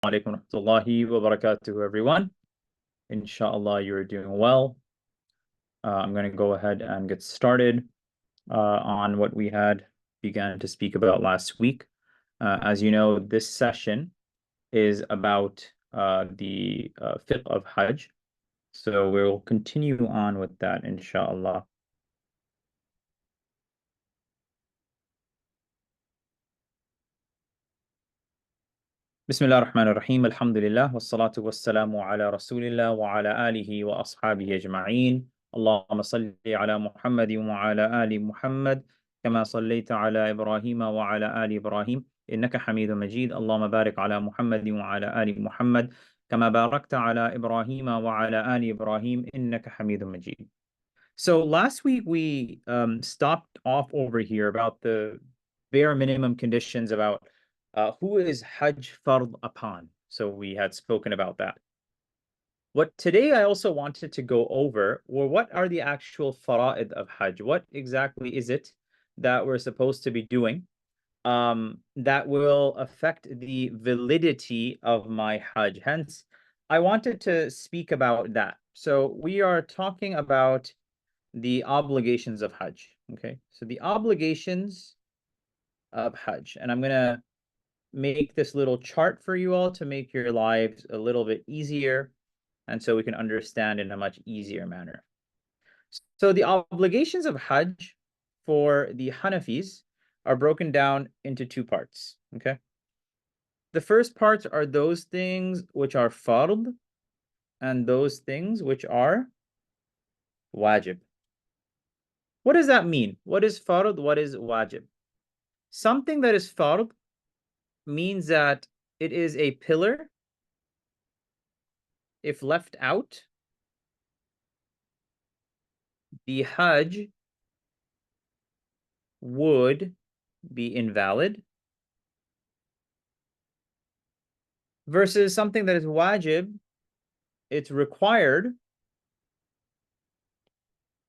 Alaikum warahmatullahi wabarakatuh, everyone. Inshallah, you're doing well. I'm going to go ahead and get started on what we had began to speak about last week. As you know, this session is about the fiqh of Hajj. So we'll continue on with that, inshallah. بسم الله الرحمن الرحيم الحمد لله والصلاة والسلام على رسول الله وعلى آله وأصحابه أجمعين اللهم صل على محمد وعلى آل محمد كما صليت على إبراهيم وعلى آل إبراهيم إنك حميد مجيد اللهم بارك على محمد وعلى آل محمد كما باركت على إبراهيم وعلى آل إبراهيم إنك حميد مجيد. So last week we stopped off over here about the bare minimum conditions about who is Hajj fard upon. So we had spoken about that. What today I also wanted to go over were what are the actual fara'id of Hajj? What exactly is it that we're supposed to be doing that will affect the validity of my Hajj? Hence, I wanted to speak about that. So we are talking about the obligations of Hajj. Okay, so the obligations of Hajj, and I'm gonna make this little chart for you all to make your lives a little bit easier, and so we can understand in a much easier manner. So the obligations of Hajj for the Hanafis are broken down into two parts. Okay, the first parts are those things which are fard, and those things which are wajib. What does that mean? What is fard? What is wajib? Something that is fard means that it is a pillar. If left out, the Hajj would be invalid. Versus something that is wajib, it's required,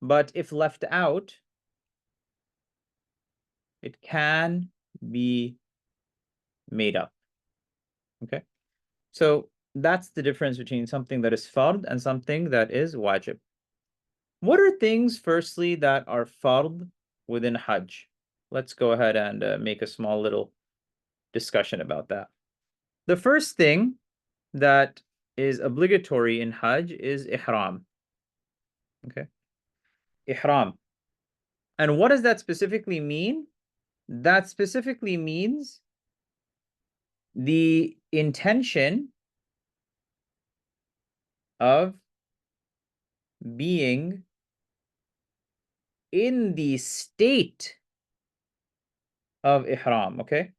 but if left out, it can be made up. Okay, so that's the difference between something that is fard and something that is wajib. What are things, firstly, that are fard within Hajj? Let's go ahead and make a small little discussion about that. The first thing that is obligatory in Hajj is Ihram. Okay, Ihram. And what does that specifically mean? That specifically means the intention of being in the state of Ihram, okay?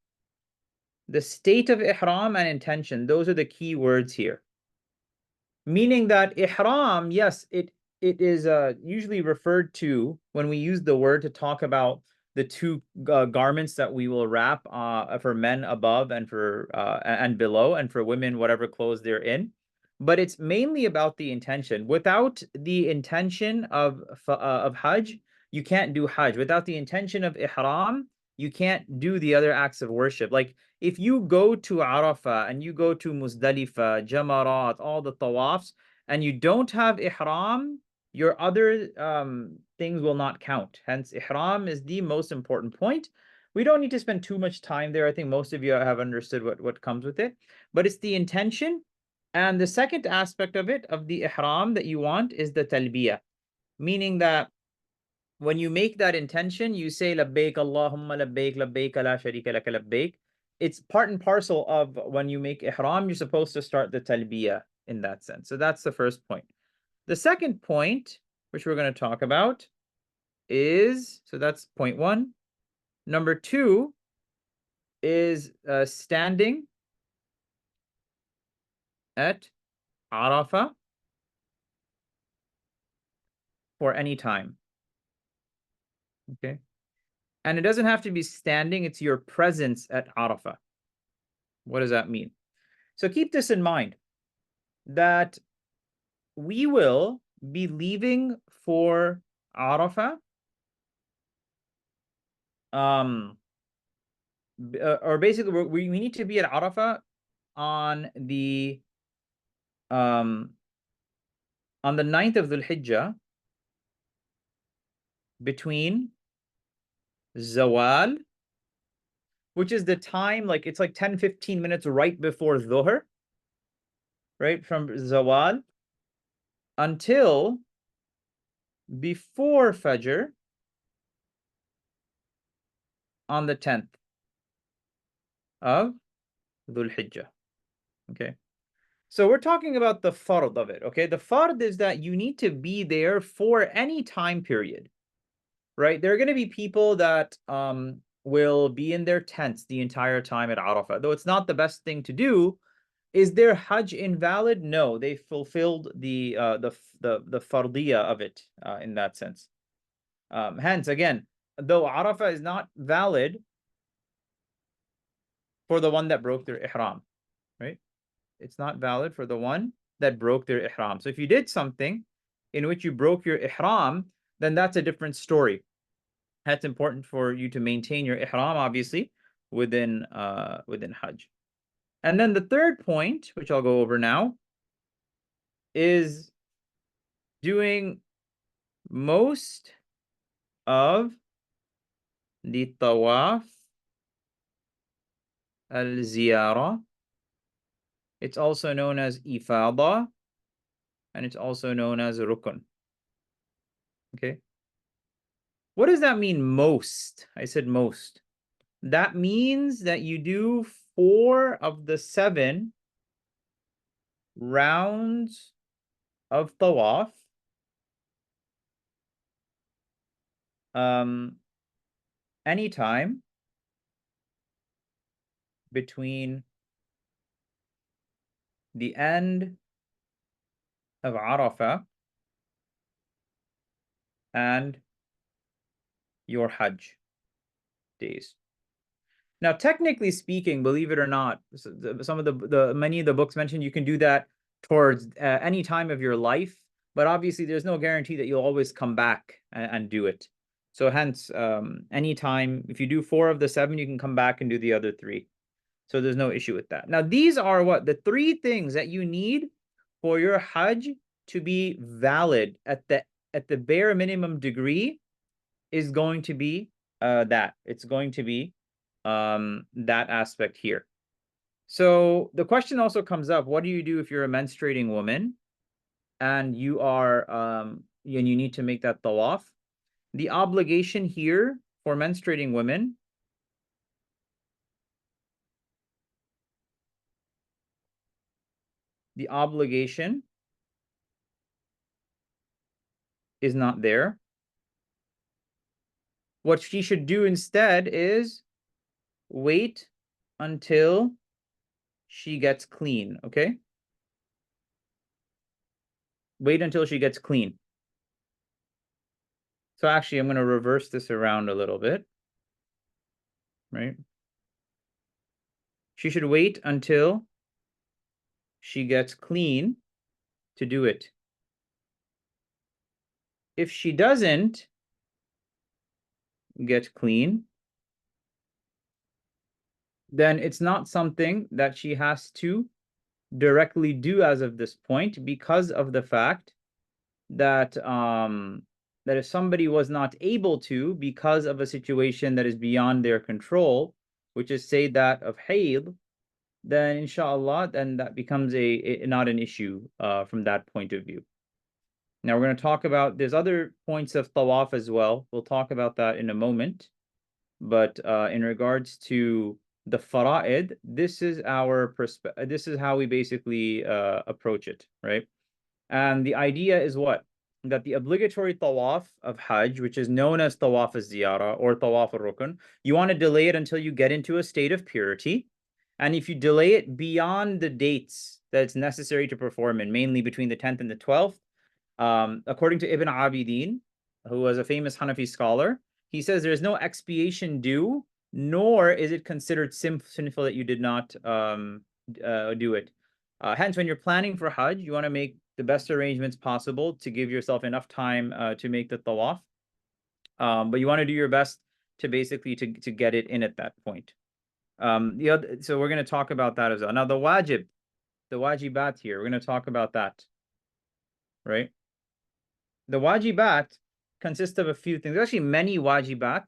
The state of Ihram and intention, those are the key words here. Meaning that Ihram, yes, it is usually referred to when we use the word to talk about the two garments that we will wrap for men above and for and below, and for women whatever clothes they're in. But it's mainly about the intention. Without the intention of Hajj, you can't do Hajj. Without the intention of Ihram, you can't do the other acts of worship. Like if you go to Arafah and you go to Muzdalifah, Jamarat, all the tawafs, and you don't have Ihram, your other things will not count. Hence, Ihram is the most important point. We don't need to spend too much time there. I think most of you have understood what comes with it. But it's the intention. And the second aspect of it, of the Ihram that you want, is the talbiyah. Meaning that when you make that intention, you say labbaik Allahumma labbaik labbaik la sharika laka labbaik. It's part and parcel of when you make ihram, you're supposed to start the talbiyah in that sense. So that's the first point. The second point, which we're going to talk about, is, so that's point one. Number two is standing at Arafah for any time. Okay. And it doesn't have to be standing, it's your presence at Arafah. What does that mean? So keep this in mind, that we will be leaving for Arafah, or basically we need to be at Arafah on the 9th of Dhul Hijjah between Zawal, which is the time, like it's like 10-15 minutes right before Dhuhr, right? From Zawal until before Fajr on the 10th of Dhul Hijjah. Okay. So we're talking about the fard of it. Okay. The fard is that you need to be there for any time period, right? There are going to be people that will be in their tents the entire time at Arafah, though it's not the best thing to do. Is their Hajj invalid? No, they fulfilled the fardiyah of it in that sense. Hence, again, though Arafah is not valid for the one that broke their ihram, right? It's not valid for the one that broke their ihram. So if you did something in which you broke your ihram, then that's a different story. That's important for you to maintain your ihram, obviously, within Hajj. And then the third point, which I'll go over now, is doing most of the tawaf al-ziyarah. It's also known as ifada, and it's also known as rukun. Okay. What does that mean, most? I said most. That means that you do 4 of the 7 rounds of tawaf anytime between the end of Arafah and your Hajj days. Now, technically speaking, believe it or not, some of the many of the books mentioned you can do that towards any time of your life, but obviously there's no guarantee that you'll always come back and do it. So hence, anytime, if you do 4 of the 7, you can come back and do the other 3. So there's no issue with that. Now, these are what? The 3 things that you need for your Hajj to be valid at the bare minimum degree is going to be that. It's going to be that aspect here. So the question also comes up, what do you do if you're a menstruating woman and you are and you need to make that tawaf? The obligation here for menstruating women is not there. What she should do instead is wait until she gets clean, okay? Wait until she gets clean. So actually, I'm going to reverse this around a little bit, right? She should wait until she gets clean to do it. If she doesn't get clean, then it's not something that she has to directly do as of this point, because of the fact that that if somebody was not able to because of a situation that is beyond their control, which is say that of hayd, then inshallah, then that becomes not an issue from that point of view. Now we're going to talk about, there's other points of tawaf as well. We'll talk about that in a moment. But in regards to the fara'id, this is how we basically approach it, right? And the idea is what? That the obligatory tawaf of Hajj, which is known as tawaf al-ziyara or tawaf al-rukn, you want to delay it until you get into a state of purity. And if you delay it beyond the dates that it's necessary to perform in, mainly between the 10th and the 12th, according to Ibn Abidin, who was a famous Hanafi scholar, he says there's no expiation due, nor is it considered sinful that you did not do it. Hence, when you're planning for Hajj, you want to make the best arrangements possible to give yourself enough time to make the tawaf. But you want to do your best to basically to get it in at that point. So we're going to talk about that as well. Now the wajib, the wajibat here, we're going to talk about that, right? The wajibat consist of a few things. There's actually many wajibat,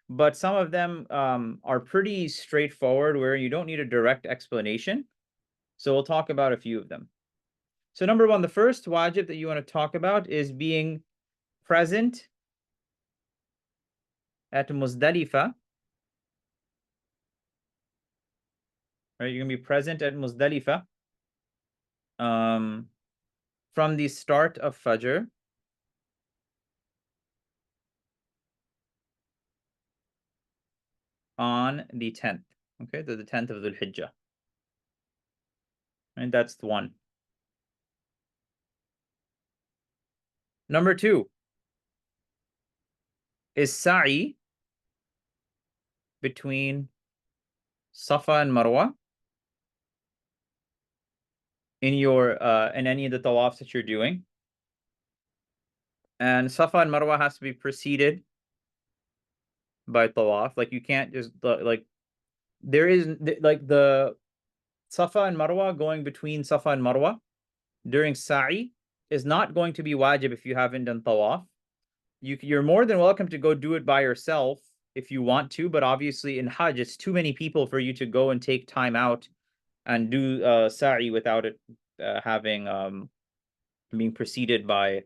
but some of them are pretty straightforward where you don't need a direct explanation. So we'll talk about a few of them. So number one, the first wajib that you want to talk about is being present at Muzdalifah. Right, you're gonna be present at Muzdalifah from the start of Fajr on the 10th. Okay, the 10th of Dhul Hijjah. And that's one. Number two is sa'i between Safa and Marwa in your in any of the tawafs that you're doing. And Safa and Marwa has to be preceded by tawaf. Like you can't just like there is like the Safa and Marwa going between Safa and Marwa during sa'i is not going to be wajib if you haven't done tawaf. You're more than welcome to go do it by yourself if you want to, but obviously in Hajj, it's too many people for you to go and take time out and do sa'i without it having being preceded by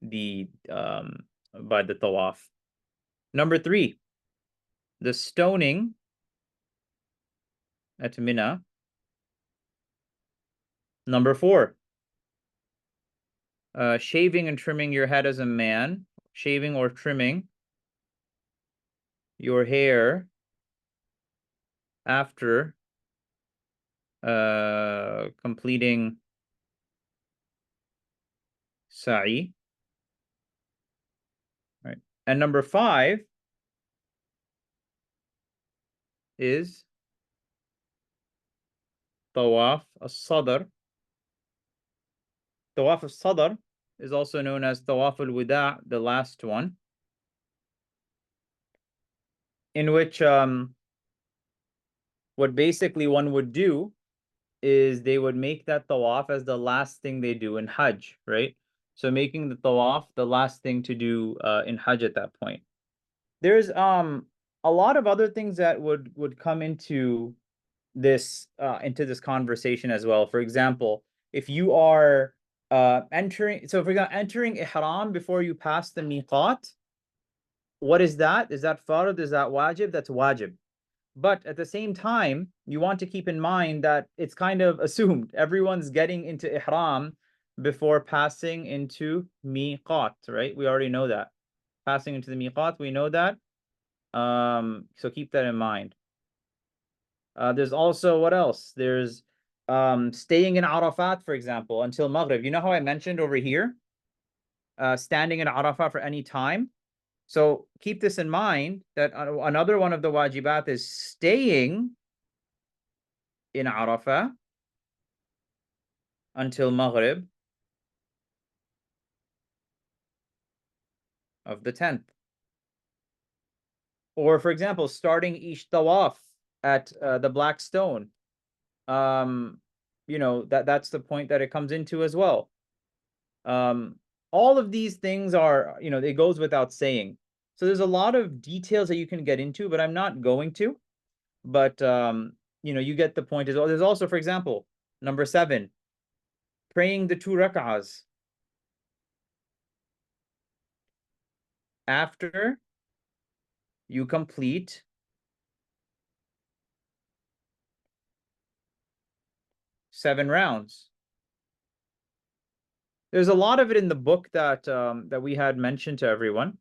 the tawaf. Number three, the stoning at Mina. Number four, shaving and trimming your head as a man, shaving or trimming your hair after completing sa'i. Right. And number five is tawaf as-sadr. Tawaf as-sadr is also known as tawaf al-wida', the last one, in which what basically one would do is they would make that tawaf as the last thing they do in Hajj, right? So making the tawaf the last thing to do in Hajj at that point. There's a lot of other things that would come into this conversation as well. For example, if you are entering, so if you're entering ihram before you pass the miqat, what is that? Is that fard? Is that wajib? That's wajib. But at the same time, you want to keep in mind that it's kind of assumed everyone's getting into ihram before passing into miqat, right? We already know that. Passing into the miqat, we know that. So keep that in mind. There's also what else? There's staying in Arafat, for example, until Maghrib. You know how I mentioned over here, standing in Arafat for any time. So keep this in mind that another one of the wajibat is staying in Arafah until Maghrib of the 10th. Or for example, starting each tawaf at the Black Stone. You know, that's the point that it comes into as well. All of these things are, you know, it goes without saying. So there's a lot of details that you can get into, but I'm not going to. But you know, you get the point as well. There's also, for example, number 7, praying the 2 rak'ahs after you complete seven rounds. There's a lot of it in the book that that we had mentioned to everyone.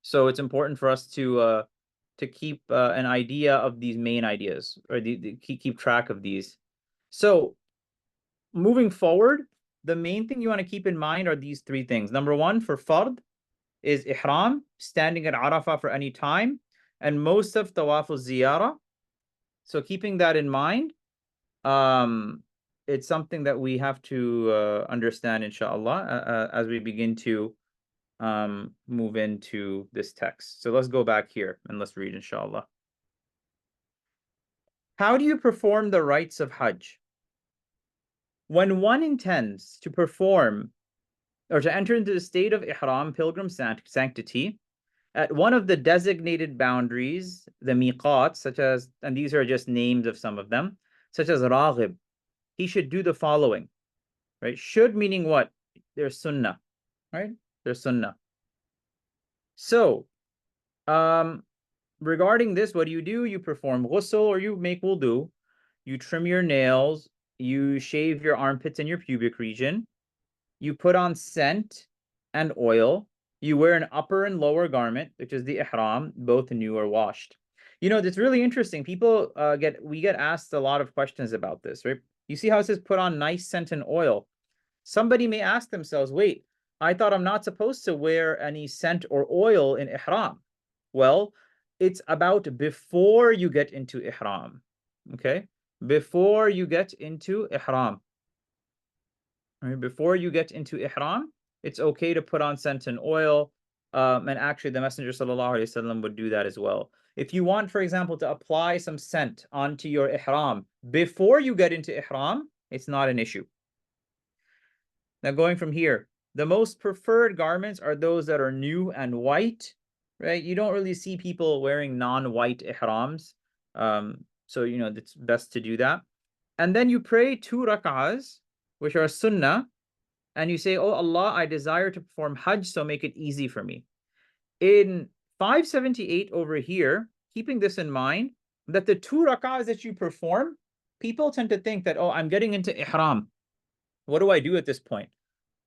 So it's important for us to keep an idea of these main ideas, or keep track of these. So moving forward, the main thing you want to keep in mind are these 3 things. Number 1 for fard is ihram, standing at Arafah for any time, and most of tawaf al-ziyarah. So keeping that in mind, it's something that we have to understand, inshallah, as we begin to move into this text. So let's go back here and let's read, inshallah. How do you perform the rites of Hajj? When one intends to perform or to enter into the state of Ihram, pilgrim sanctity, at one of the designated boundaries, the miqat, such as, and these are just names of some of them, such as Raghib, he should do the following, right? Should meaning what? There's sunnah, right? There's sunnah. So, regarding this, what do? You perform ghusl or you make wudu, you trim your nails, you shave your armpits and your pubic region, you put on scent and oil, you wear an upper and lower garment, which is the ihram, both new or washed. You know, it's really interesting. People we get asked a lot of questions about this, right? You see how it says put on nice scent and oil. Somebody may ask themselves, wait, I thought I'm not supposed to wear any scent or oil in ihram. Well, it's about before you get into ihram, okay? Before you get into ihram. Right? Before you get into ihram, it's okay to put on scent and oil. And actually, the Messenger sallallahu alaihi wasallam would do that as well. If you want, for example, to apply some scent onto your ihram before you get into ihram, it's not an issue. Now, going from here, the most preferred garments are those that are new and white, right? You don't really see people wearing non-white ihrams. So, you know, it's best to do that. And then you pray 2 rak'ahs, which are sunnah, and you say, oh Allah, I desire to perform Hajj, so make it easy for me. In 578 over here, keeping this in mind, that the 2 rak'ahs that you perform, people tend to think that, oh, I'm getting into ihram. What do I do at this point?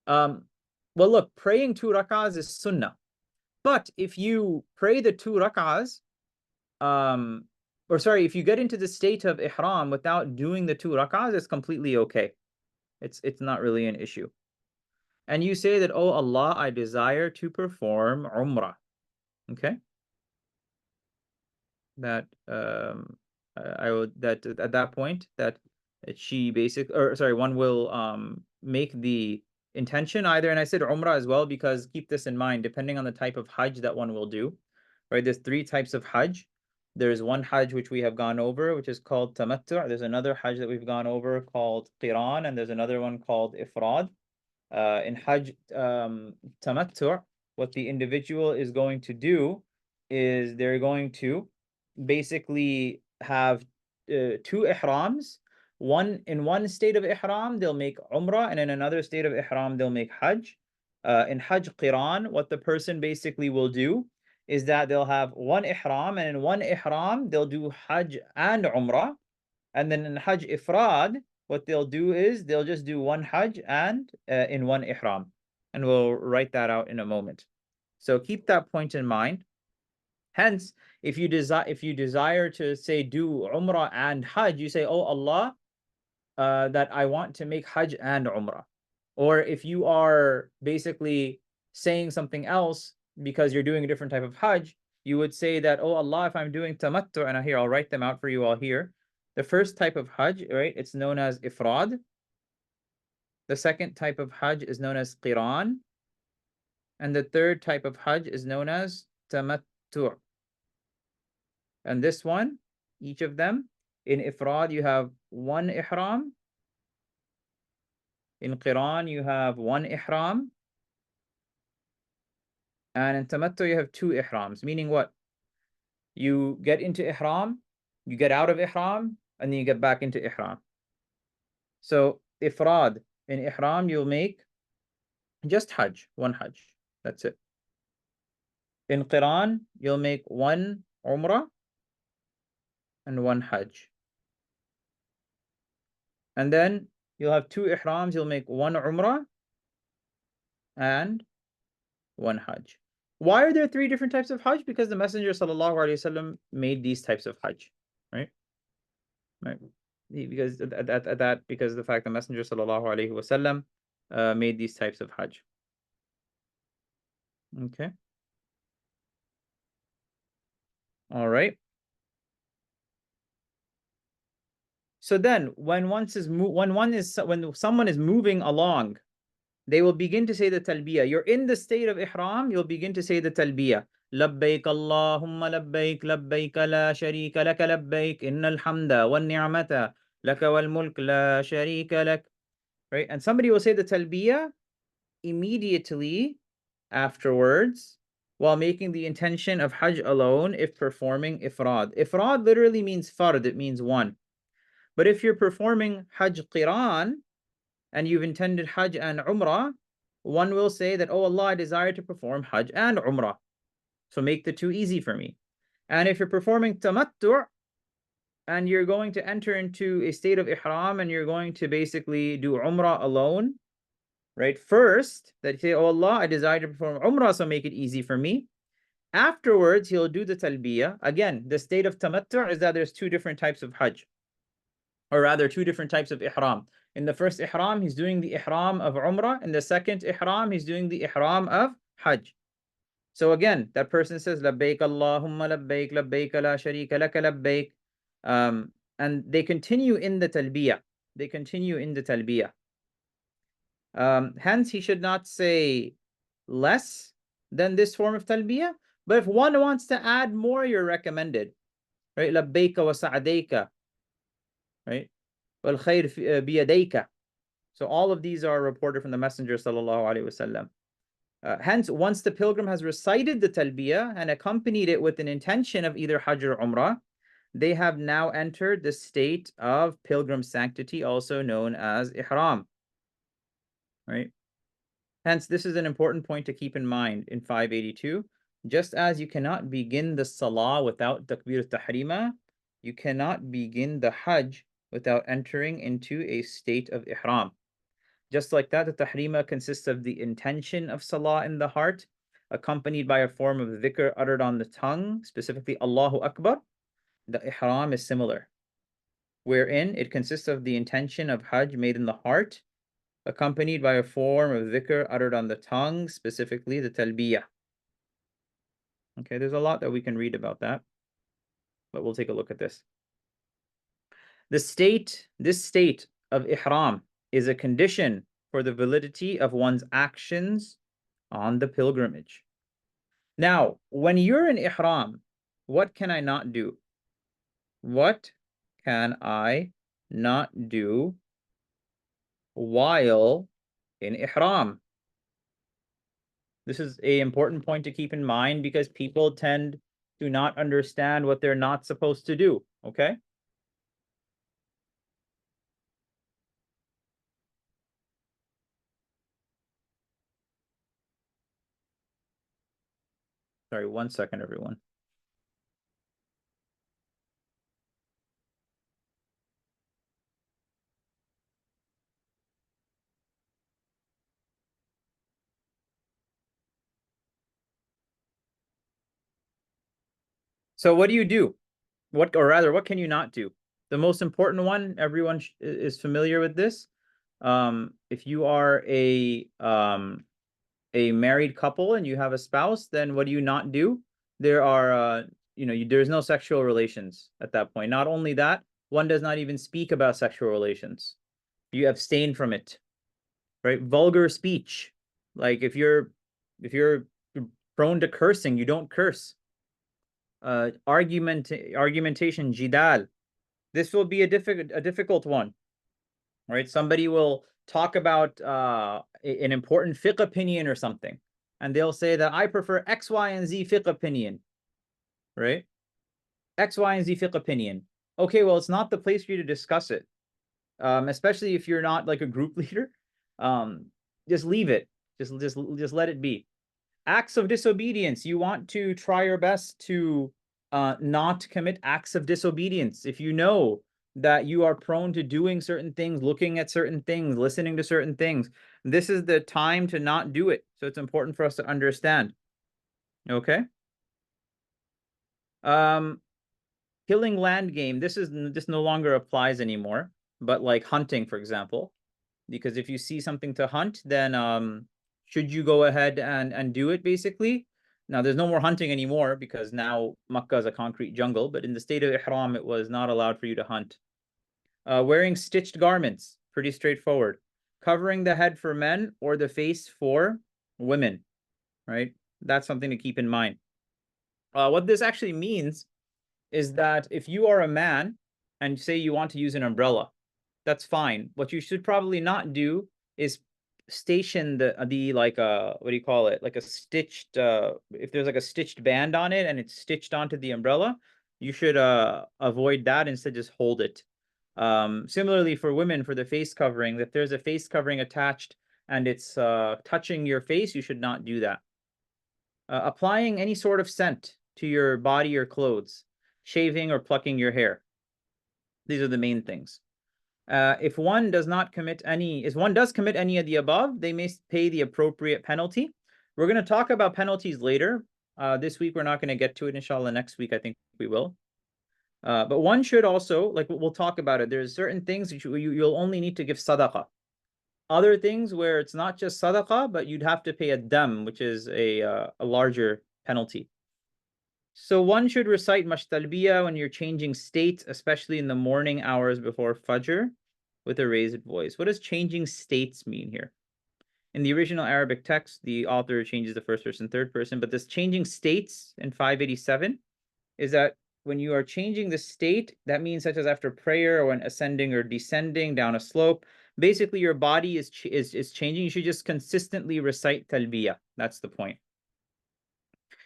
Well, look, praying 2 rak'ahs is sunnah. But if you pray the 2 rak'ahs, if you get into the state of ihram without doing the 2 rak'ahs, it's completely okay. It's not really an issue. And you say that, oh Allah, I desire to perform Umrah. Okay? That I would that at that point that she one will make the intention either, and I said Umrah as well because keep this in mind, depending on the type of Hajj that one will do, right? There's 3 types of Hajj. There's one Hajj which we have gone over, which is called Tamattu'. There's another Hajj that we've gone over called Qiran, and there's another one called Ifrad. In Hajj Tamattu', what the individual is going to do is they're going to basically have 2 ihrams. In one state of ihram, they'll make Umrah, and in another state of ihram, they'll make Hajj. In Hajj Qiran, what the person basically will do is that they'll have one ihram, and in one ihram, they'll do Hajj and Umrah. And then in Hajj Ifrad, what they'll do is they'll just do one Hajj and in one Ihram. And we'll write that out in a moment. So keep that point in mind. Hence, if you desire to say do Umrah and Hajj, you say, oh Allah, that I want to make Hajj and Umrah. Or if you are basically saying something else because you're doing a different type of Hajj, you would say that, oh Allah, if I'm doing Tamattu', and here, I'll write them out for you all here. The first type of Hajj, right, it's known as Ifrad. The second type of Hajj is known as Qiran. And the third type of Hajj is known as Tamattu'. And this one, each of them, in Ifrad, you have one Ihram. In Qiran, you have one Ihram. And in Tamattu', you have 2 Ihrams. Meaning what? You get into Ihram, you get out of Ihram, and then you get back into Ihram. So, Ifrad, in Ihram, you'll make just Hajj, one Hajj. That's it. In Qiran, you'll make one Umrah and one Hajj. And then you'll have 2 Ihrams, you'll make one Umrah and one Hajj. Why are there 3 different types of Hajj? Because the Messenger ﷺ made these types of Hajj, right? Right. Because of the fact the Messenger ﷺ made these types of Hajj. Okay. All right. So then, when someone is moving along, they will begin to say the talbiyah. You're in the state of ihram, you'll begin to say the talbiyah. labbaik Allahumma labbaik, labbaik la sharika laka labbaik, innal hamda wal ni'mata laka wal mulk la sharika lak. Right? And somebody will say the talbiyah immediately afterwards while making the intention of Hajj alone if performing ifrad. Ifrad literally means fard, it means one. But if you're performing Hajj Qiran and you've intended Hajj and Umrah, one will say that, oh Allah, I desire to perform Hajj and Umrah. So make the two easy for me. And if you're performing Tamattu' and you're going to enter into a state of Ihram and you're going to basically do Umrah alone, right? First, that you say, oh Allah, I desire to perform Umrah, so make it easy for me. Afterwards, he'll do the talbiyah. Again, the state of tamattu' is that there's two different types of Hajj, or rather two different types of Ihram. In the first Ihram, he's doing the Ihram of Umrah. In the second Ihram, he's doing the Ihram of Hajj. So again, that person says, Labbaik Allahumma labbaik, labbaik la sharika laka labbaik. And they continue in the talbiyah. They continue in the talbiyah. Hence, he should not say less than this form of talbiyah. But if one wants to add more, you're recommended. Right? Labbaika wa sa'adayka. Right? Wal khair biyadayka. So all of these are reported from the Messenger sallallahu alaihi wasallam. Hence, once the pilgrim has recited the talbiyah and accompanied it with an intention of either Hajj or Umrah, they have now entered the state of pilgrim sanctity, also known as Ihram. Right? Hence, this is an important point to keep in mind in 582. Just as you cannot begin the Salah without Takbir al-Tahrima, you cannot begin the Hajj without entering into a state of Ihram. Just like that, the Tahrima consists of the intention of Salah in the heart, accompanied by a form of dhikr uttered on the tongue, specifically Allahu Akbar. The Ihram is similar, wherein it consists of the intention of Hajj made in the heart, accompanied by a form of dhikr uttered on the tongue, specifically the talbiyah. Okay, there's a lot that we can read about that, but we'll take a look at this. This state of ihram is a condition for the validity of one's actions on the pilgrimage. Now, when you're in ihram, what can I not do? What can I not do while in ihram? This is an important point to keep in mind because people tend to not understand what they're not supposed to do, okay? Sorry, 1 second, everyone. So what do you do? What can you not do? The most important one, everyone is familiar with this. If you are a married couple and you have a spouse, then what do you not do? There are, there's no sexual relations at that point. Not only that, one does not even speak about sexual relations. You abstain from it, right? Vulgar speech, like if you're prone to cursing, you don't curse. Argumentation, jidal. This will be a difficult one, right? Somebody will talk about an important fiqh opinion or something, and they'll say that I prefer X, Y, and Z fiqh opinion, right? X, Y, and Z fiqh opinion. Okay, well, it's not the place for you to discuss it, especially if you're not like a group leader. Just leave it. Just let it be. Acts of disobedience. You want to try your best to not commit acts of disobedience. If you know that you are prone to doing certain things, looking at certain things, listening to certain things, this is the time to not do it. So it's important for us to understand. Okay. Killing land game. This no longer applies anymore. But like hunting, for example, because if you see something to hunt, then should you go ahead and do it basically? Now there's no more hunting anymore because now Makkah is a concrete jungle, but in the state of Ihram, it was not allowed for you to hunt. Wearing stitched garments, pretty straightforward. Covering the head for men or the face for women, right? That's something to keep in mind. What this actually means is that if you are a man and say you want to use an umbrella, that's fine. What you should probably not do is station the like what do you call it? Like a stitched if there's like a stitched band on it and it's stitched onto the umbrella, you should avoid that. Instead, just hold it. Similarly for women, for the face covering, if there's a face covering attached and it's touching your face, you should not do that. Applying any sort of scent to your body or clothes, shaving or plucking your hair. These are the main things. If one does commit any of the above, they may pay the appropriate penalty. We're going to talk about penalties later. This week, we're not going to get to it, inshallah. Next week, I think we will. But one should also, like we'll talk about it, there's certain things that you'll only need to give sadaqah. Other things where it's not just sadaqah, but you'd have to pay a dam, which is a larger penalty. So one should recite talbiyah when you're changing states, especially in the morning hours before Fajr, with a raised voice. What does changing states mean here? In the original Arabic text, the author changes the first person, third person, but this changing states in 587 is that when you are changing the state, that means such as after prayer or when ascending or descending down a slope, basically your body is changing. You should just consistently recite talbiyah. That's the point.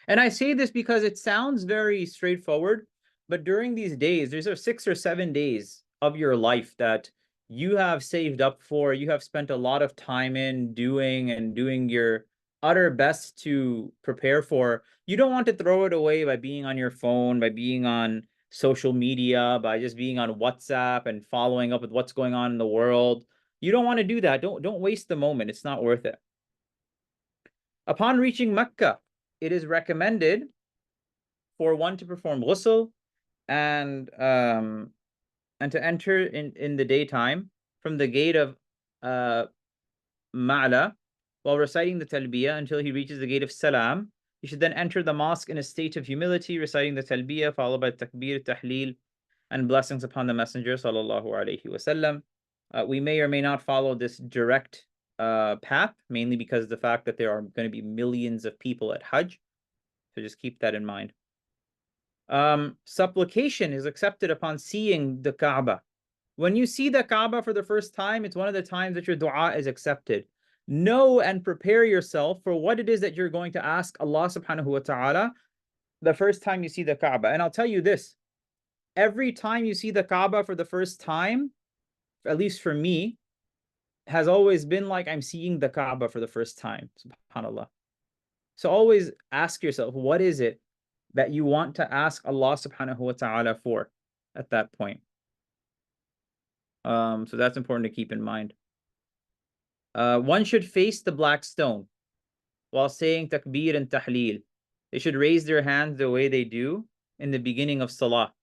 And I say this because it sounds very straightforward, but during these days, there's 6 or 7 days of your life that you have saved up for, you have spent a lot of time in doing your utter best to prepare for. You don't want to throw it away by being on your phone, by being on social media, by just being on WhatsApp and following up with what's going on in the world. You don't want to do that. Don't waste the moment. It's not worth it. Upon reaching Mecca, it is recommended for one to perform ghusl and to enter in the daytime from the gate of Ma'la while reciting the talbiyah until he reaches the gate of Salam. He should then enter the mosque in a state of humility, reciting the talbiyah followed by takbir, tahleel, and blessings upon the Messenger sallallahu alaihi wasallam. We may or may not follow this direct path, mainly because of the fact that there are going to be millions of people at Hajj. So just keep that in mind. Supplication is accepted upon seeing the Kaaba. When you see the Kaaba for the first time, it's one of the times that your dua is accepted. Know and prepare yourself for what it is that you're going to ask Allah subhanahu wa ta'ala the first time you see the Kaaba. And I'll tell you this, every time you see the Kaaba for the first time, at least for me, has always been like I'm seeing the Kaaba for the first time, subhanAllah. So always ask yourself, what is it that you want to ask Allah subhanahu wa ta'ala for at that point? So that's important to keep in mind. One should face the black stone while saying takbir and tahleel. They should raise their hands the way they do in the beginning of salah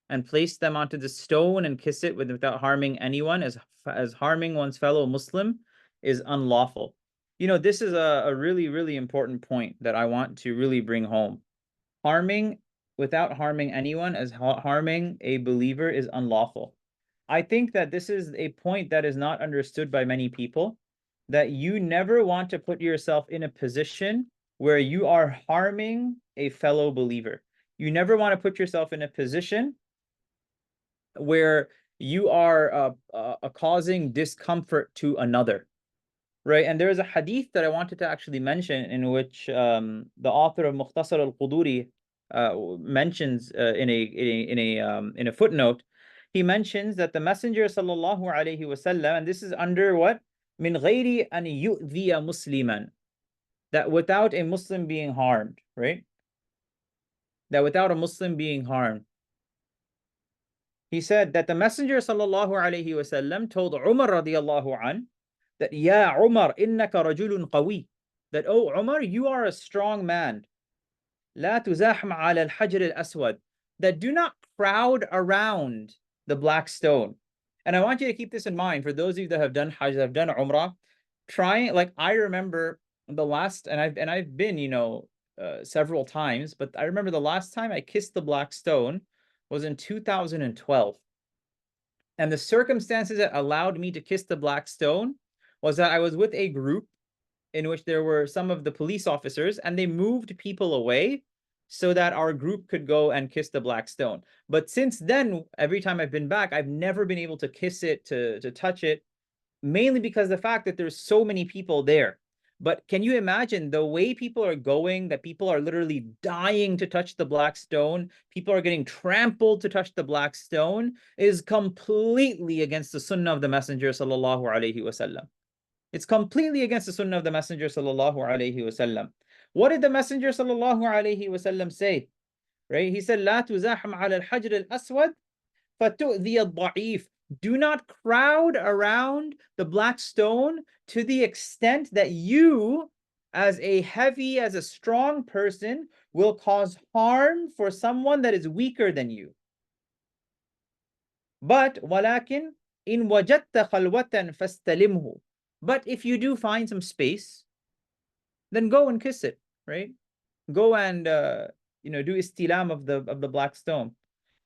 and place them onto the stone and kiss it without harming anyone, as harming one's fellow Muslim is unlawful. You know, this is a really, really important point that I want to really bring home. Harming without harming anyone as harming a believer is unlawful. I think that this is a point that is not understood by many people, that you never want to put yourself in a position where you are harming a fellow believer. You never want to put yourself in a position where you are causing discomfort to another, right? And there is a hadith that I wanted to actually mention in which the author of Mukhtasar al-Quduri mentions in a footnote. He mentions that the Messenger sallallahu alaihi wasallam, and this is under what? Min ghayri an yu'dhiya musliman, that without a Muslim being harmed, right? That without a Muslim being harmed. He said that the Messenger sallallahu alaihi wasallam told Umar radiyallahu an that, Ya Umar, innaka rajulun qawi, that, oh Umar, you are a strong man. La tuzahm ala al-hajr al-aswad, that do not crowd around the black stone. And I want you to keep this in mind for those of you that have done Hajj, that have done Umrah. Trying, like, I remember the last, and I've been, you know, several times, but I remember the last time I kissed the black stone was in 2012. And the circumstances that allowed me to kiss the black stone was that I was with a group in which there were some of the police officers, and they moved people away so that our group could go and kiss the black stone. But since then, every time I've been back, I've never been able to kiss it, to touch it, mainly because the fact that there's so many people there. But can you imagine the way people are going, that people are literally dying to touch the black stone, people are getting trampled to touch the black stone, is completely against the sunnah of the Messenger sallallahu alaihi wasallam. It's completely against the sunnah of the Messenger sallallahu alaihi wasallam. What did the Messenger sallallahu alaihi wasallam say? Right? He said, "La tuzaham ala al-hajr al-aswad fatu'dhi al-da'if." Do not crowd around the black stone to the extent that you, as a strong person, will cause harm for someone that is weaker than you. But walakin in wajadta khalwatan fastalimhu. But if you do find some space, then go and kiss it, right? Go and do istilam of the black stone.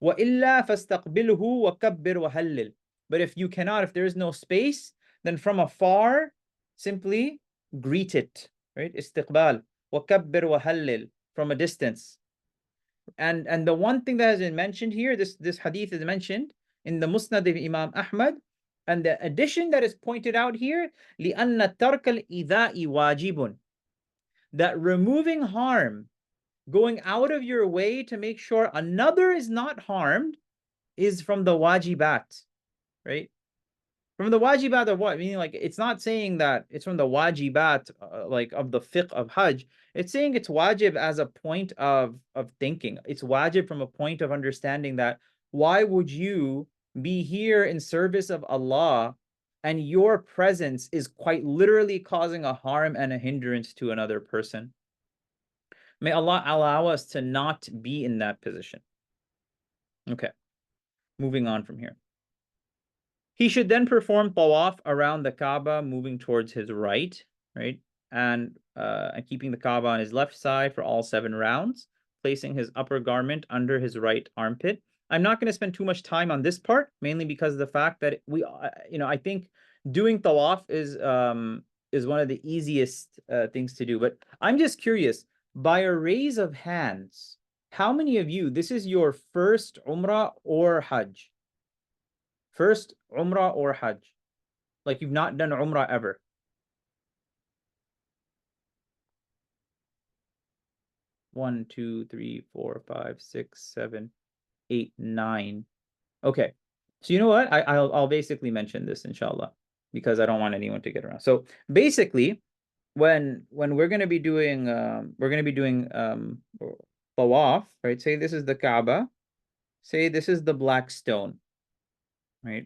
وَإِلَّا فَاسْتَقْبِلْهُ وَكَبِّرْ وَهَلِّلْ. But if you cannot, if there is no space, then from afar, simply greet it, right? Istiqbal. وَكَبِّرْ وَهَلِّلْ. From a distance. And the one thing that has been mentioned here, this hadith is mentioned in the Musnad of Imam Ahmad, and the addition that is pointed out here, لِأَنَّ تَرْكَ الْإِذَاءِ وَاجِبٌ. That removing harm, going out of your way to make sure another is not harmed, is from the wajibat, right? From the wajibat of what? Meaning, like, it's not saying that it's from the wajibat, like, of the fiqh of Hajj. It's saying it's wajib as a point of thinking. It's wajib from a point of understanding that why would you be here in service of Allah and your presence is quite literally causing a harm and a hindrance to another person? May Allah allow us to not be in that position. Okay, moving on from here. He should then perform tawaf around the Kaaba, moving towards his right, and keeping the Kaaba on his left side for all 7 rounds, placing his upper garment under his right armpit. I'm not going to spend too much time on this part, mainly because of the fact that I think doing tawaf is one of the easiest things to do. But I'm just curious, by a raise of hands, how many of you, this is your first Umrah or Hajj? First Umrah or Hajj? Like, you've not done Umrah ever. One, two, three, four, five, six, 7, 8, 9. Okay. So you know what? I'll basically mention this, inshallah, because I don't want anyone to get around. So basically, when we're gonna be doing tawaf, right? Say this is the Kaaba, say this is the black stone, right?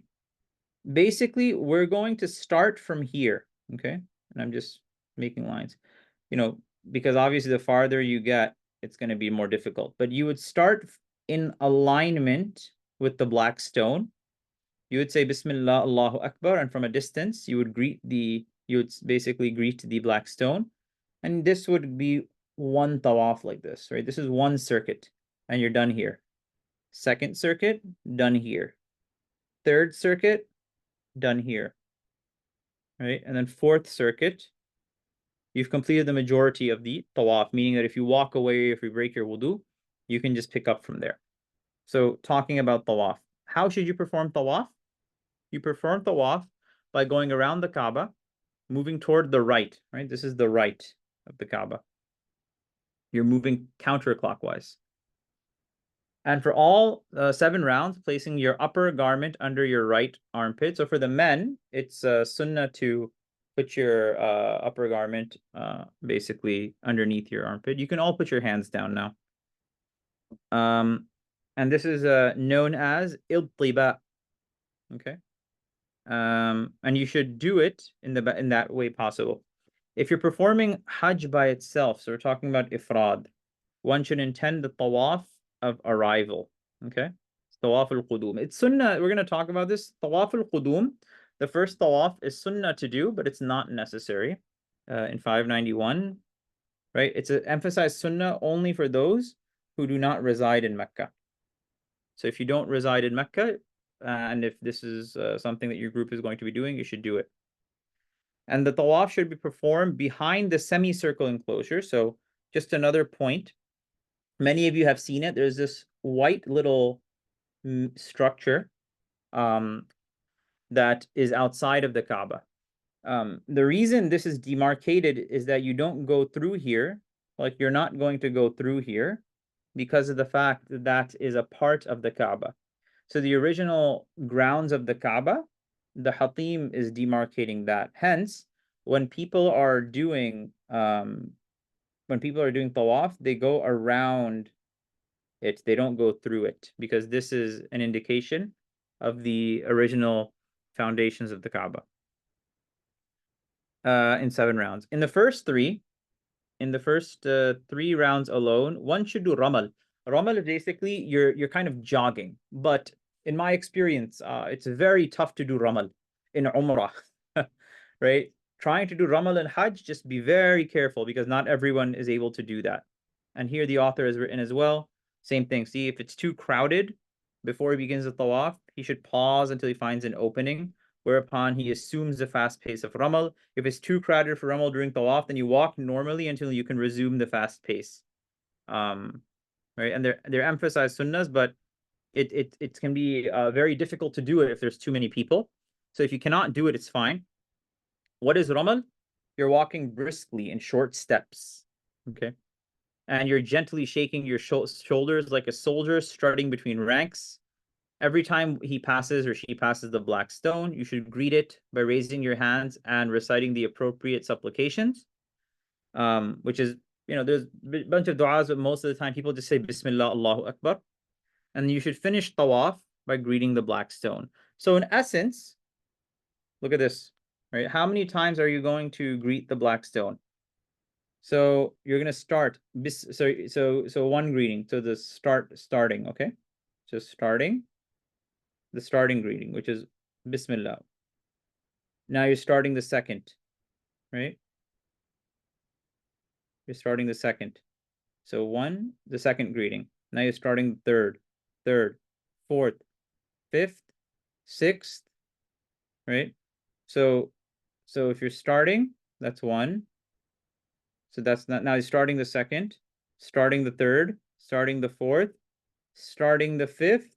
Basically, we're going to start from here, okay? And I'm just making lines, because obviously the farther you get, it's going to be more difficult. But you would start in alignment with the black stone. You would say Bismillah, Allahu Akbar, and from a distance, you would basically greet the black stone. And this would be one tawaf like this, right? This is one circuit, and you're done here. Second circuit, done here. Third circuit, done here, right? And then fourth circuit, you've completed the majority of the tawaf, meaning that if you walk away, if you break your wudu, you can just pick up from there. So talking about tawaf, how should you perform tawaf? You perform tawaf by going around the Kaaba, moving toward the right, right? This is the right of the Kaaba. You're moving counterclockwise. And for all 7 rounds, placing your upper garment under your right armpit. So for the men, it's sunnah to put your upper garment basically underneath your armpit. You can all put your hands down now. And this is known as iltiba. Okay. And you should do it in that way possible. If you're performing Hajj by itself, so we're talking about ifrad, one should intend the tawaf of arrival. Okay, tawaf al-qudum. It's sunnah. We're going to talk about this. Tawaf al-qudum. The first tawaf is sunnah to do, but it's not necessary. In 591, right? It's emphasized sunnah only for those who do not reside in Mecca. So if you don't reside in Mecca, and if this is something that your group is going to be doing, you should do it. And the tawaf should be performed behind the semicircle enclosure. So just another point. Many of you have seen it. There's this white little structure that is outside of the Kaaba. The reason this is demarcated is that you don't go through here, like you're not going to go through here because of the fact that that is a part of the Kaaba. So the original grounds of the Kaaba, the Hatim is demarcating that. Hence, when people are doing tawaf, they go around it. They don't go through it because this is an indication of the original foundations of the Kaaba. In 7 rounds. In the first 3 rounds alone, one should do ramal. Ramal is basically you're kind of jogging, but in my experience, it's very tough to do ramal in Umrah, right? Trying to do ramal in Hajj, just be very careful because not everyone is able to do that. And here the author has written as well, same thing. See, if it's too crowded before he begins the tawaf, he should pause until he finds an opening, whereupon he assumes the fast pace of ramal. If it's too crowded for ramal during tawaf, then you walk normally until you can resume the fast pace. Right, and they're emphasized sunnahs, but it can be very difficult to do it if there's too many people. So if you cannot do it, it's fine. What is ramal? You're walking briskly in short steps. Okay, and you're gently shaking your shoulders like a soldier strutting between ranks. Every time he passes or she passes the black stone, you should greet it by raising your hands and reciting the appropriate supplications, which is, there's a bunch of du'as, but most of the time people just say Bismillah, Allahu Akbar. And you should finish tawaf by greeting the black stone. So in essence, look at this, right? How many times are you going to greet the black stone? So you're going to start, so one greeting, so the starting, okay? So the starting greeting, which is Bismillah. Now you're starting the second, right? You're starting the second. So the second greeting. Now you're starting the third, fourth, fifth, sixth, right? So if you're starting, that's one. So that's not, now you're starting the second, starting the third, starting the fourth, starting the fifth,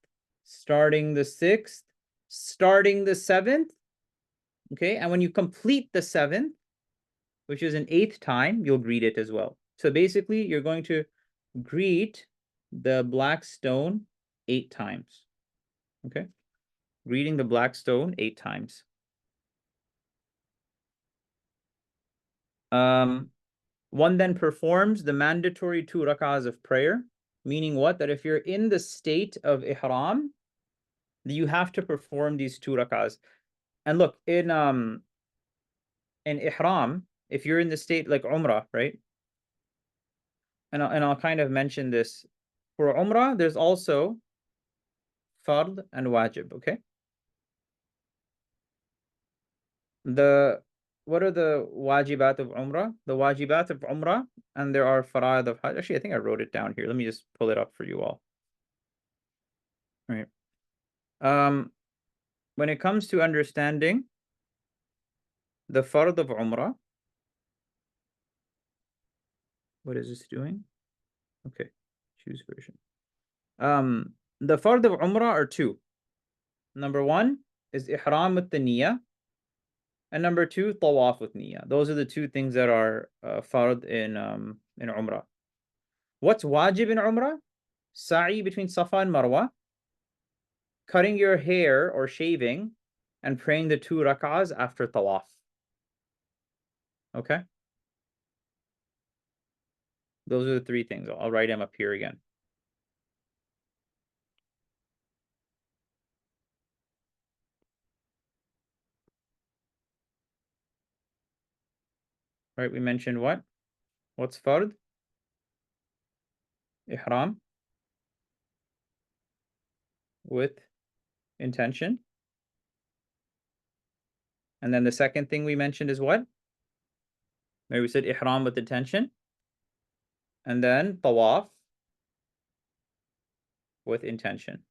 starting the sixth, starting the seventh. Okay, and when you complete the seventh, which is an eighth time, you'll greet it as well. So basically, you're going to greet the black stone 8 times. Okay, greeting the black stone 8 times. One then performs the mandatory 2 rak'ahs of prayer, meaning what? That if you're in the state of ihram, you have to perform these 2 rak'ahs. And look, in ihram, if you're in the state like umrah, right? And I'll kind of mention this. For umrah, there's also fard and wajib, okay? What are the wajibat of umrah? The wajibat of umrah, and there are fara'id of hajj. Actually, I think I wrote it down here. Let me just pull it up for you all. All right. When it comes to understanding the fard of umrah, what is this doing? Okay, choose version. The fard of umrah are 2. Number 1 is ihram with the niyyah, and number 2, tawaf with niyyah. Those are the 2 things that are fard in umrah. What's wajib in umrah? Sa'i between Safa and Marwa, cutting your hair or shaving, and praying the 2 rak'ahs after tawaf. Okay? Those are the 3 things. I'll write them up here again. Right, we mentioned what? What's fard? Ihram with intention. And then the second thing we mentioned is what? Maybe we said ihram with intention. And then tawaf with intention.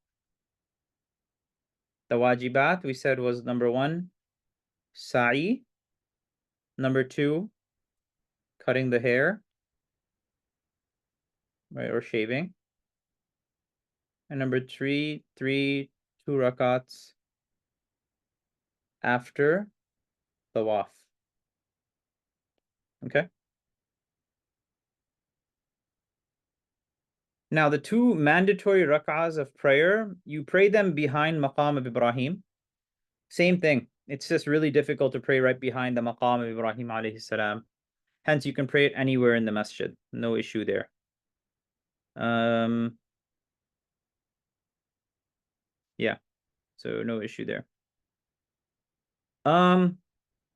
The wajibat we said was number 1, sa'i. Number 2, cutting the hair. right, or shaving. And number three, two rakats after tawaf. Okay. Now, the two mandatory rak'ahs of prayer, you pray them behind Maqam of Ibrahim. Same thing. It's just really difficult to pray right behind the Maqam of Ibrahim alayhi salam. Hence, you can pray it anywhere in the masjid. No issue there. Yeah, so no issue there. And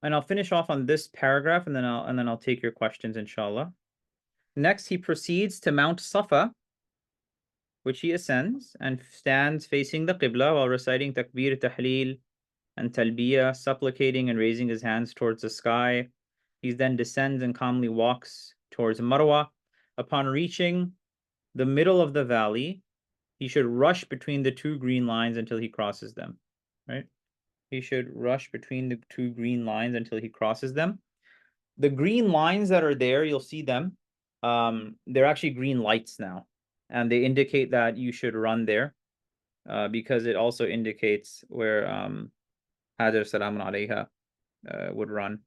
I'll finish off on this paragraph and then I'll take your questions, inshallah. Next, he proceeds to Mount Safa, which he ascends and stands facing the Qibla while reciting Takbir, Tahleel, and Talbiyah, supplicating and raising his hands towards the sky. He then descends and calmly walks towards Marwa. Upon reaching the middle of the valley, he should rush between the two green lines until he crosses them, right? He should rush between the two green lines until he crosses them. The green lines that are there, you'll see them. They're actually green lights now, and they indicate that you should run there because it also indicates where Hajar Salamun Alayha would run.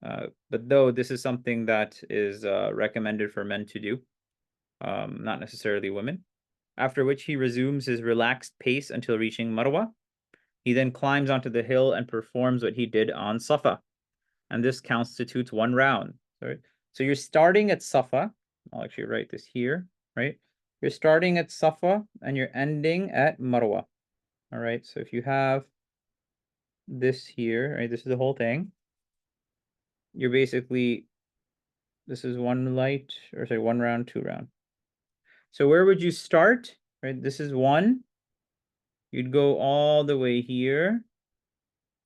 But though this is something that is recommended for men to do, not necessarily women. After which he resumes his relaxed pace until reaching Marwa. He then climbs onto the hill and performs what he did on Safa. And this constitutes one round. Right? So you're starting at Safa. I'll actually write this here, right? You're starting at Safa and you're ending at Marwa. All right, so if you have this here, right, this is the whole thing. You're basically, this is one round, two round. So where would you start? Right, this is one. You'd go all the way here,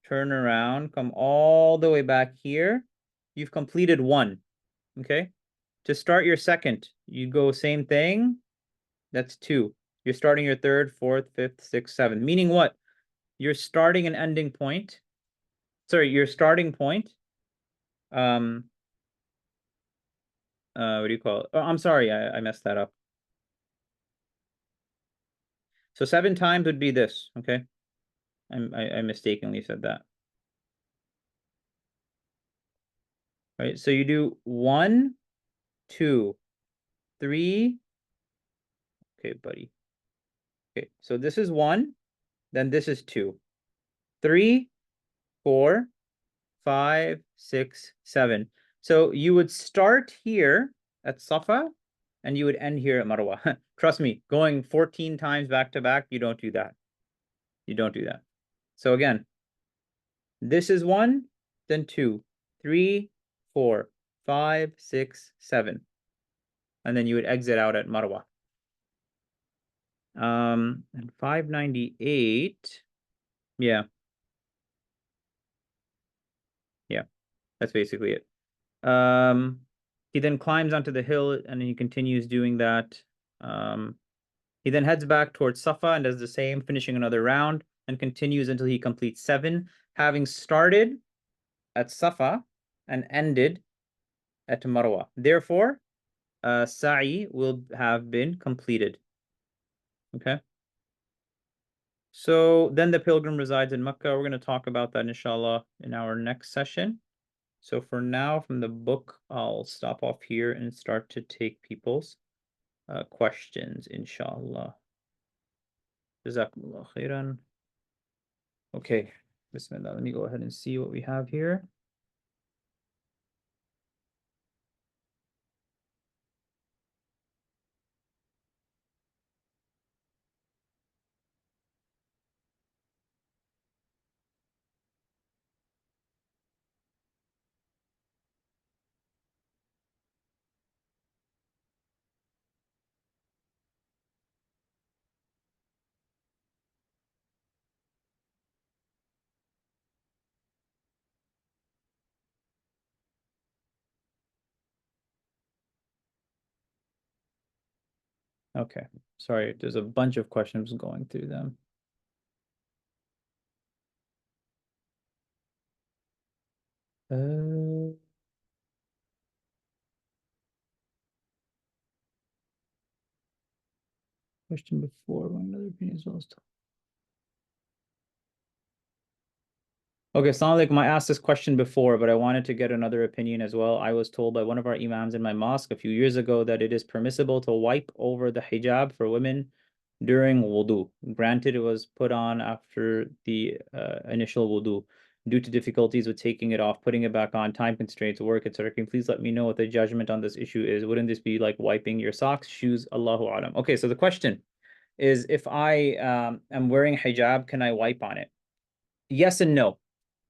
turn around, come all the way back here. You've completed one, okay? To start your second, you go same thing. That's two. You're starting your third, fourth, fifth, sixth, seventh. Meaning what? You're starting an ending point. Sorry, your starting point. What do you call it? Oh, I'm sorry, I messed that up. So 7 times would be this, okay? I mistakenly said that. Right, so you do 1, 2, 3. Okay, buddy. Okay, so this is 1, then this is 2. 3, 4, 5, 6, 7. So you would start here at Safa and you would end here at Marwa. Trust me, going 14 times back to back, you don't do that. You don't do that. So again, this is 1, then 2, 3, 4, 5, 6, 7. And then you would exit out at Marwa. And 598. Yeah. Yeah. That's basically it. He then climbs onto the hill and he continues doing that. He then heads back towards Safa and does the same, finishing another round and continues until he completes 7, having started at Safa and ended at Marwa. Therefore, Sa'i will have been completed. Okay. So then the pilgrim resides in Mecca. We're going to talk about that, inshallah, in our next session. So for now, from the book, I'll stop off here and start to take people's questions, inshallah. Jazakumullah khairan. Okay, Bismillah. Let me go ahead and see what we have here. Okay, sorry, there's a bunch of questions going through them. Uh, Question before, one another opinion as well as okay, Assalamu alaikum. I asked this question before, but I wanted to get another opinion as well. I was told by one of our imams in my mosque a few years ago that it is permissible to wipe over the hijab for women during wudu. Granted, it was put on after the initial wudu. Due to difficulties with taking it off, putting it back on, time constraints, work, etc. Can you please let me know what the judgment on this issue is? Wouldn't this be like wiping your socks, shoes? Allahu alam. Okay, so the question is if I am wearing hijab, can I wipe on it? Yes and no.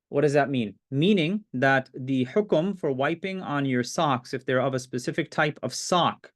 What does that mean? Meaning that the hukum for wiping on your socks, if they're of a specific type of sock,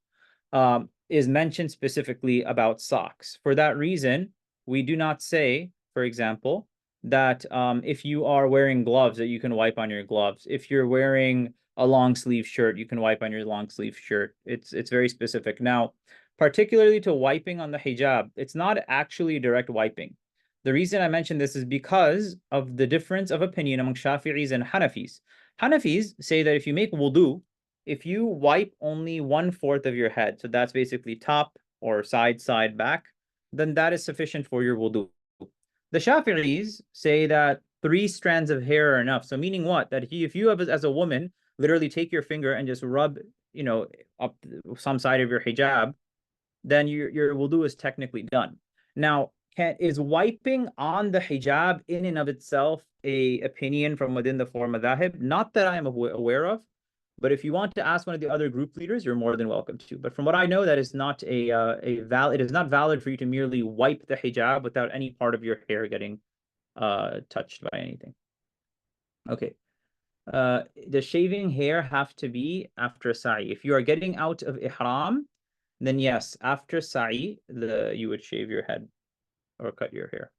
is mentioned specifically about socks. For that reason, we do not say, for example, that if you are wearing gloves, that you can wipe on your gloves. If you're wearing a long sleeve shirt, you can wipe on your long sleeve shirt. It's very specific. Now, particularly to wiping on the hijab, it's not actually direct wiping. The reason I mention this is because of the difference of opinion among Shafi'is and Hanafis. Hanafis say that if you make wudu, if you wipe only 1/4 of your head, so that's basically top or side, back, then that is sufficient for your wudu. The Shafi'is say that 3 strands of hair are enough. So meaning what? That if you have, as a woman, literally take your finger and just rub, up some side of your hijab, then your wudu is technically done. Now, is wiping on the hijab in and of itself a opinion from within the four madhahib? Not that I am aware of, but if you want to ask one of the other group leaders, you're more than welcome to. But from what I know, that is not it is not valid for you to merely wipe the hijab without any part of your hair getting touched by anything. Okay. Does shaving hair have to be after sa'i? If you are getting out of ihram, then yes, after sa'i, you would shave your head or cut your hair.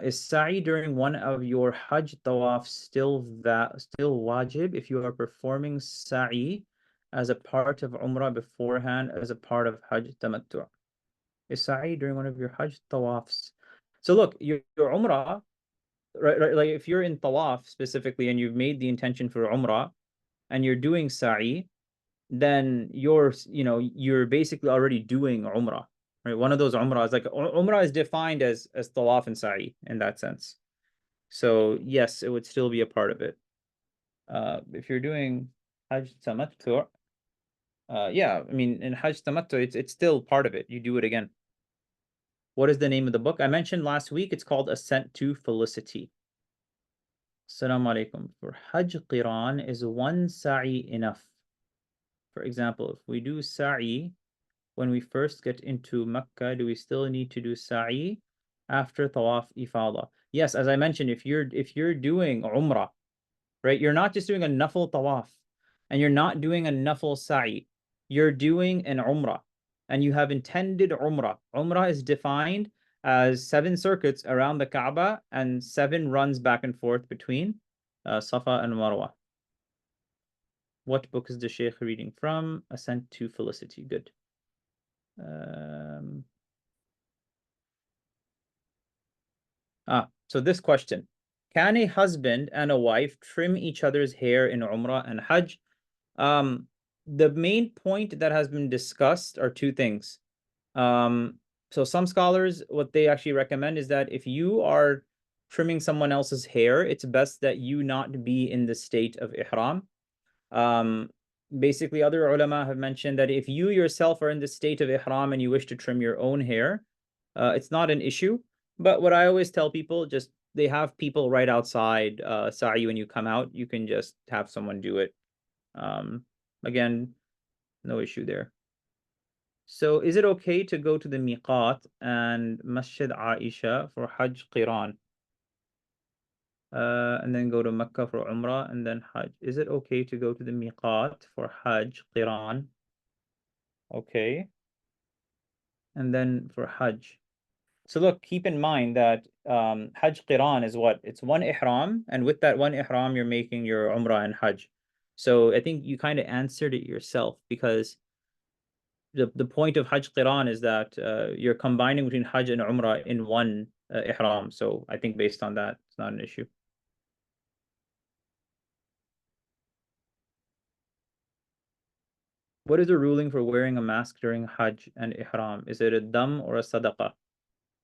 Is sa'i during one of your Hajj tawaf still wajib if you are performing sa'i as a part of Umrah beforehand as a part of Hajj tamattu'? Is sa'i during one of your Hajj tawafs? So look, your Umrah, right, like if you're in tawaf specifically and you've made the intention for Umrah and you're doing sa'i, then you're basically already doing Umrah. Right? One of those Umrahs, like Umrah is defined as Tawaf and Sa'i in that sense. So yes, it would still be a part of it. If you're doing Hajj Tamattu, yeah, I mean in Hajj Tamattu, it's still part of it. You do it again. What is the name of the book? I mentioned last week, it's called Ascent to Felicity. Assalamu alaikum. For Hajj Qiran, is one Sa'i enough? For example, if we do Sa'i when we first get into Mecca, do we still need to do sa'i after tawaf ifada? Yes, as I mentioned, if you're doing umrah, right, you're not just doing a nafil tawaf and you're not doing a nafil sa'i. You're doing an umrah and you have intended umrah. Umrah is defined as 7 circuits around the Kaaba and 7 runs back and forth between Safa and Marwa. What book is the Sheikh reading from? Ascent to Felicity. Good. So this question. Can a husband and a wife trim each other's hair in Umrah and Hajj? The main point that has been discussed are 2 things. So some scholars, what they actually recommend is that if you are trimming someone else's hair, it's best that you not be in the state of ihram. Basically, other ulama have mentioned that if you yourself are in the state of ihram and you wish to trim your own hair, it's not an issue. But what I always tell people, just they have people right outside sa'i when you come out. You can just have someone do it. Again, no issue there. So is it okay to go to the miqat and Masjid Aisha for Hajj Qiran? And then go to Mecca for Umrah and then Hajj. Is it okay to go to the miqat for Hajj Qiran? Okay. And then for Hajj. So look, keep in mind that Hajj Qiran is what? It's one ihram, and with that one ihram, you're making your Umrah and Hajj. So I think you kind of answered it yourself because the point of Hajj Qiran is that you're combining between Hajj and Umrah in one ihram. So I think based on that, it's not an issue. What is the ruling for wearing a mask during Hajj and Ihram? Is it a dam or a sadaqah?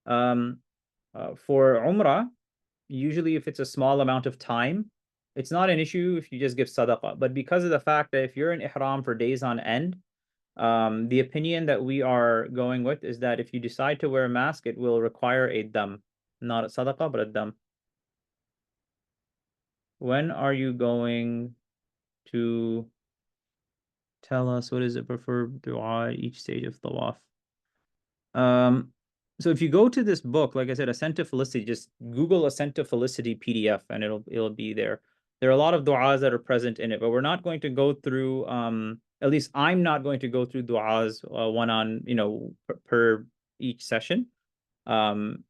Um, for Umrah, usually if it's a small amount of time, it's not an issue if you just give sadaqah. But because of the fact that if you're in Ihram for days on end, the opinion that we are going with is that if you decide to wear a mask, it will require a dam, not a sadaqah, but a dam. When are you going to tell us what is the preferred dua at each stage of tawaf? Um, so if you go to this book, like I said, Ascent to Felicity, just Google Ascent to Felicity PDF and it'll be there. There are a lot of du'as that are present in it, but we're not going to go through at least I'm not going to go through du'as one on, per each session. Um,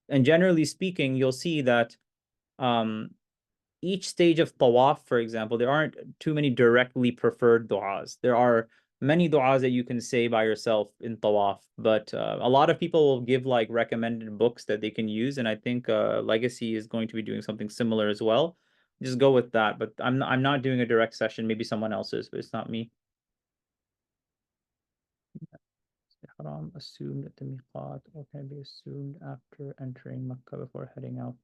and generally speaking, you'll see that um each stage of tawaf, for example, there aren't too many directly preferred du'as. There are many du'as that you can say by yourself in tawaf, but a lot of people will give like recommended books that they can use, and I think Legacy is going to be doing something similar as well. Just go with that, but I'm not doing a direct session. Maybe someone else is, but it's not me. Haram assumed at the miqat or can be assumed after entering Makkah before heading out.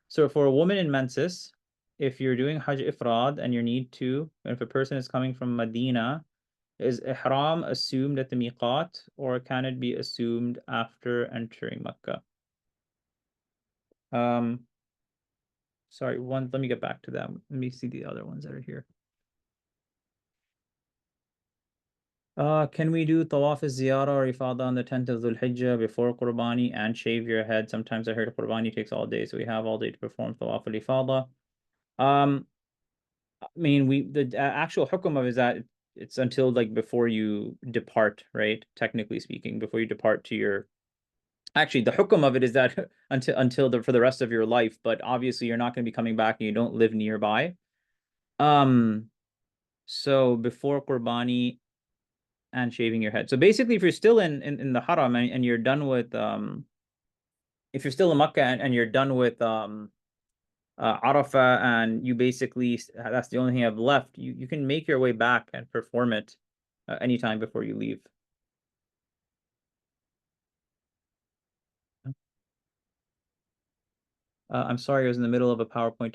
So for a woman in menses, if you're doing Hajj Ifrad and you need to, if a person is coming from Medina, is Ihram assumed at the miqat or can it be assumed after entering Makkah? Um, sorry, let me get back to that. Let me see the other ones that are here. Can we do Tawaf al-Ziyara or Ifada on the 10th of Dhul Hijjah before Qurbani and shave your head? Sometimes I heard Qurbani takes all day, so we have all day to perform Tawaf al-Ifada. I mean, the actual hukum of is that it's until like before you depart, right? Technically speaking, before you depart to your actually the hukum of it is that until for the rest of your life, but obviously you're not going to be coming back and you don't live nearby. Um, so before Qurbani and shaving your head. So basically, if you're still in the haram and you're done with if you're still in Makkah and you're done with Arafah and you basically that's the only thing you have left, you can make your way back and perform it anytime before you leave. I'm sorry, I was in the middle of a PowerPoint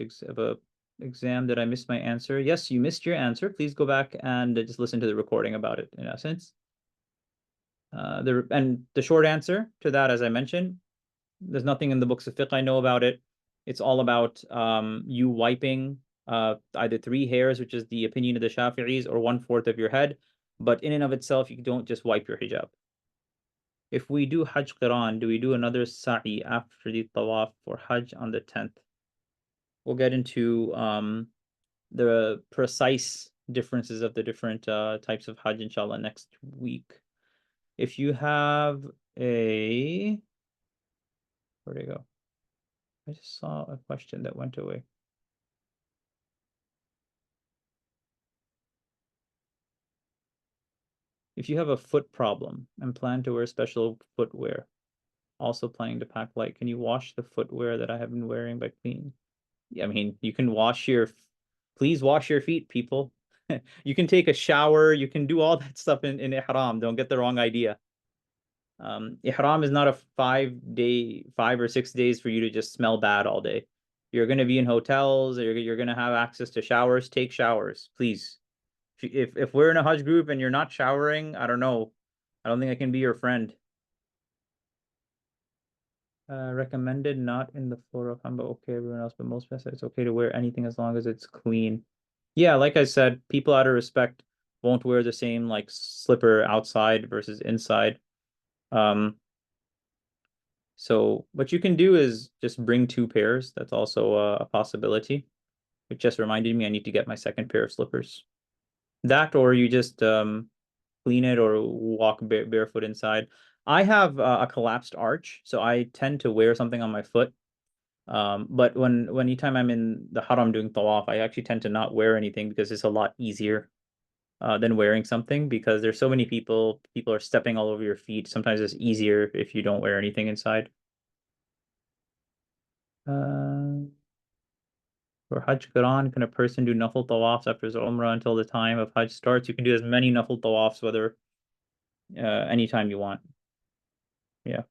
exam. Did I miss my answer? Yes, you missed your answer. Please go back and just listen to the recording about it. In essence, the short answer to that, as I mentioned, there's nothing in the books of fiqh I know about it. It's all about you wiping either three hairs, which is the opinion of the Shafi'is, or 1/4 of your head. But in and of itself, you don't just wipe your hijab. If we do Hajj Qiran, do we do another sa'i after the tawaf for Hajj on the 10th? We'll get into the precise differences of the different types of Hajj, inshallah, next week. If you have a, where'd it go? I just saw a question that went away. If you have a foot problem and plan to wear special footwear, also planning to pack light, can you wash the footwear that I have been wearing by cleaning? Yeah, I mean, you can please wash your feet, people. You can take a shower, you can do all that stuff in Ihram. Don't get the wrong idea. Ihram is not a 5 or 6 days for you to just smell bad all day. You're going to be in hotels, you're going to have access to showers. Take showers, please. If we're in a Hajj group and you're not showering, I don't know. I don't think I can be your friend. Recommended not in the floor of Hamba. Okay, everyone else, but most people said it's okay to wear anything as long as it's clean. Yeah, like I said, people out of respect won't wear the same like slipper outside versus inside. Um, so what you can do is just bring two pairs. That's also a possibility. It just reminded me I need to get my second pair of slippers. That or you just clean it or walk barefoot inside. I have a collapsed arch, so I tend to wear something on my foot. But anytime I'm in the haram doing tawaf, I actually tend to not wear anything because it's a lot easier than wearing something because there's so many people. People are stepping all over your feet. Sometimes it's easier if you don't wear anything inside. Uh, For Hajj Quran, can a person do Nafil tawafs after his Umrah until the time of Hajj starts? You can do as many Nafil tawafs, whether anytime you want. Yeah.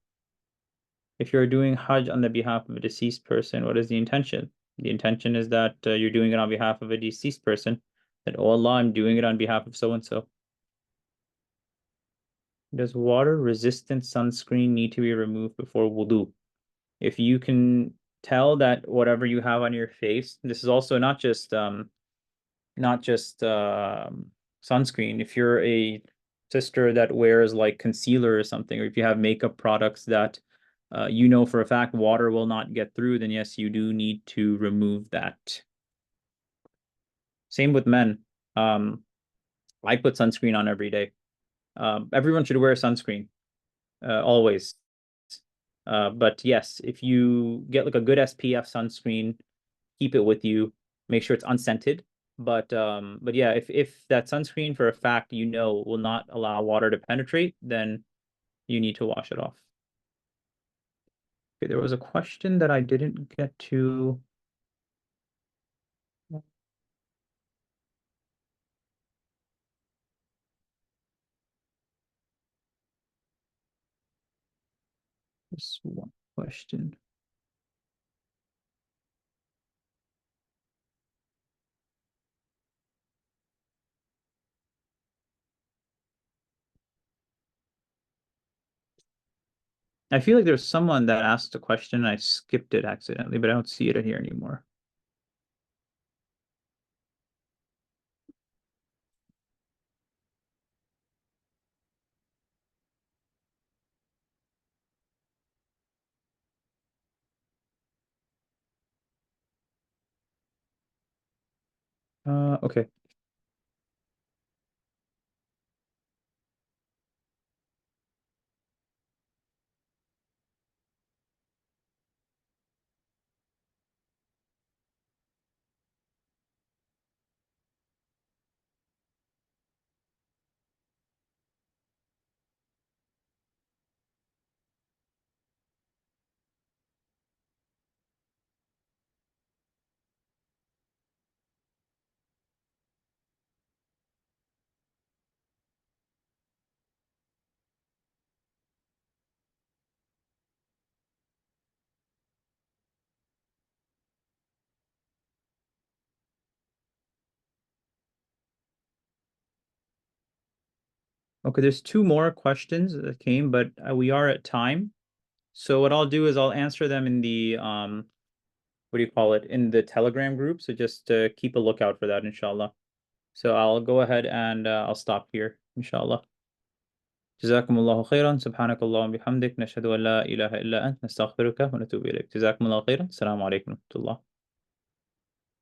If you're doing Hajj on the behalf of a deceased person, what is the intention? The intention is that you're doing it on behalf of a deceased person. That, oh Allah, I'm doing it on behalf of so and so. Does water resistant sunscreen need to be removed before wudu? If you can tell that whatever you have on your face, this is also not just sunscreen. If you're a sister that wears like concealer or something, or if you have makeup products that you know for a fact water will not get through, then yes, you do need to remove that. Same with men. Um, I put sunscreen on every day. Everyone should wear sunscreen always. But yes, if you get like a good SPF sunscreen, keep it with you. Make sure it's unscented. But yeah, if that sunscreen for a fact you know will not allow water to penetrate, then you need to wash it off. Okay, there was a question that I didn't get to. Just one question. I feel like there's someone that asked a question and I skipped it accidentally, but I don't see it here anymore. Okay. Okay, there's two more questions that came, but we are at time. So what I'll do is I'll answer them in the what do you call it, in the Telegram group. So just keep a lookout for that, inshallah. So I'll go ahead and I'll stop here, inshallah. جزاكم الله خيرا سبحانك اللهم وبحمدك نشهد أن لا إله إلا أنت نستغفرك ونتوب إليك جزاكم الله خيرا السلام عليكم ورحمة الله